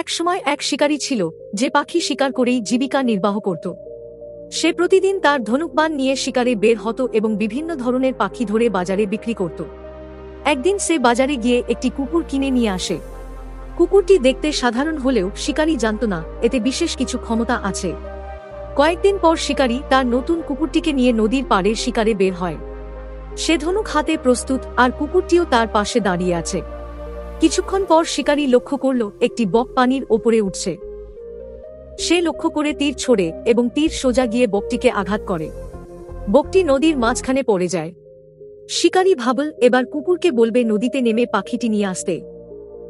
একসময় এক শিকারী ছিল যে পাখি শিকার করেই জীবিকা নির্বাহ করত। সে প্রতিদিন তার ধনুকবাণ নিয়ে শিকারে বের হতো এবং বিভিন্ন ধরনের পাখি ধরে বাজারে বিক্রি করত। একদিন সে বাজারে গিয়ে একটি কুকুর কিনে নিয়ে আসে। কুকুরটি দেখতে সাধারণ হলেও শিকারী জানত না এতে বিশেষ কিছু ক্ষমতা আছে। কয়েকদিন পর শিকারী তার নতুন কুকুরটিকে নিয়ে নদীর পাড়ে শিকারে বের হয়। সে ধনুক হাতে প্রস্তুত আর কুকুরটিও তার পাশে দাঁড়িয়ে আছে। কিছুক্ষণ পর শিকারী লক্ষ্য করল একটি বক পানির ওপরে উঠছে। সে লক্ষ্য করে তীর ছোড়ে এবং তীর সোজা গিয়ে বকটিকে আঘাত করে। বকটি নদীর মাঝখানে পড়ে যায়। শিকারী ভাবল এবার কুকুরকে বলবে নদীতে নেমে পাখিটি নিয়ে আসতে,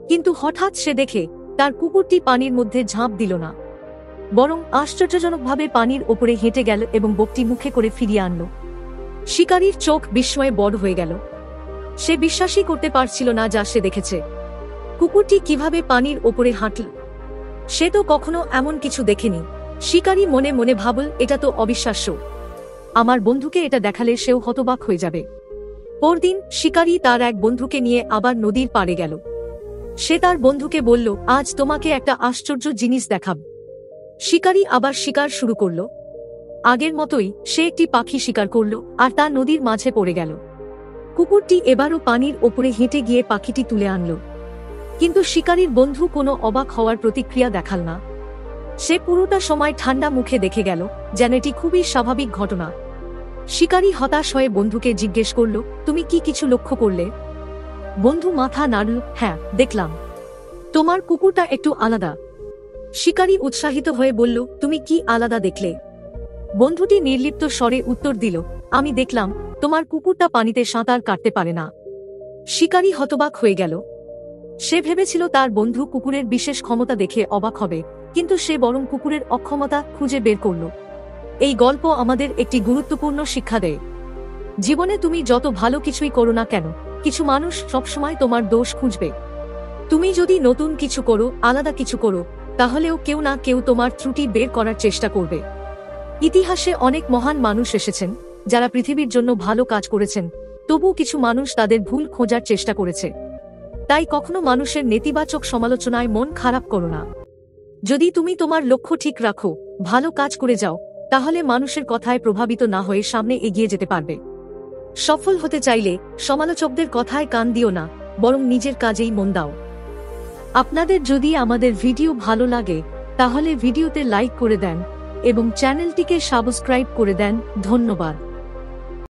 কিন্তু হঠাৎ সে দেখে তার কুকুরটি পানির মধ্যে ঝাঁপ দিল না, বরং আশ্চর্যজনকভাবে পানির ওপরে হেঁটে গেল এবং বকটি মুখে করে ফিরিয়ে আনল। শিকারীর চোখ বিস্ময়ে বড় হয়ে গেল। সে বিশ্বাসই করতে পারছিল না যা সে দেখেছে। কুকুরটি কিভাবে পানির ওপরে হাঁটল? সে তো কখনো এমন কিছু দেখেনি। শিকারী মনে মনে ভাবল এটা তো অবিশ্বাস্য। আমার বন্ধুকে এটা দেখালে সেও হতবাক হয়ে যাবে। পরদিন শিকারী তার এক বন্ধুকে নিয়ে আবার নদীর পাড়ে গেল। সে তার বন্ধুকে বলল, আজ তোমাকে একটা আশ্চর্য জিনিস দেখাব। শিকারী আবার শিকার শুরু করল। আগের মতোই সে একটি পাখি শিকার করল আর তা নদীর মাঝে পড়ে গেল। কুকুরটি এবারও পানির ওপরে হেঁটে গিয়ে পাখিটি তুলে আনল, কিন্তু শিকারীর বন্ধু কোনো অবাক হওয়ার প্রতিক্রিয়া দেখাল না। সে পুরোটা সময় ঠান্ডা মুখে দেখে গেল, যেন এটি খুবই স্বাভাবিক ঘটনা। শিকারী হতাশ হয়ে বন্ধুকে জিজ্ঞেস করল, তুমি কি কিছু লক্ষ্য করলে? বন্ধু মাথা নাড়ল, হ্যাঁ, দেখলাম তোমার কুকুরটা একটু আলাদা। শিকারী উৎসাহিত হয়ে বলল, তুমি কি আলাদা দেখলে? বন্ধুটি নির্লিপ্ত স্বরে উত্তর দিল, আমি দেখলাম তোমার কুকুরটা পানিতে সাঁতার কাটতে পারে না। শিকারী হতবাক হয়ে গেল। সে ভেবেছিল তার বন্ধু কুকুরের বিশেষ ক্ষমতা দেখে অবাক হবে, কিন্তু সে বরং কুকুরের অক্ষমতা খুঁজে বের করল। এই গল্প আমাদের একটি গুরুত্বপূর্ণ শিক্ষা দেয়। জীবনে তুমি যত ভালো কিছুই করো না কেন, কিছু মানুষ সবসময় তোমার দোষ খুঁজবে। তুমি যদি নতুন কিছু করো, আলাদা কিছু করো, তাহলেও কেউ না কেউ তোমার ত্রুটি বের করার চেষ্টা করবে। ইতিহাসে অনেক মহান মানুষ এসেছেন যারা পৃথিবীর জন্য ভালো কাজ করেছেন, তবু কিছু মানুষ তাদের ভুল খোঁজার চেষ্টা করেছে। তাই কখনো মানুষের নেতিবাচক সমালোচনায় মন খারাপ করো না। যদি তুমি তোমার লক্ষ্য ঠিক রাখো, ভালো কাজ করে যাও, তাহলে মানুষের কথায় প্রভাবিত না হয়ে সামনে এগিয়ে যেতে পারবে। সফল হতে চাইলে সমালোচকদের কথায় কান দিও না, বরং নিজের কাজেই মন দাও। আপনাদের যদি আমাদের ভিডিও ভালো লাগে তাহলে ভিডিওতে লাইক করে দেন এবং চ্যানেলটিকে সাবস্ক্রাইব করে দেন। ধন্যবাদ।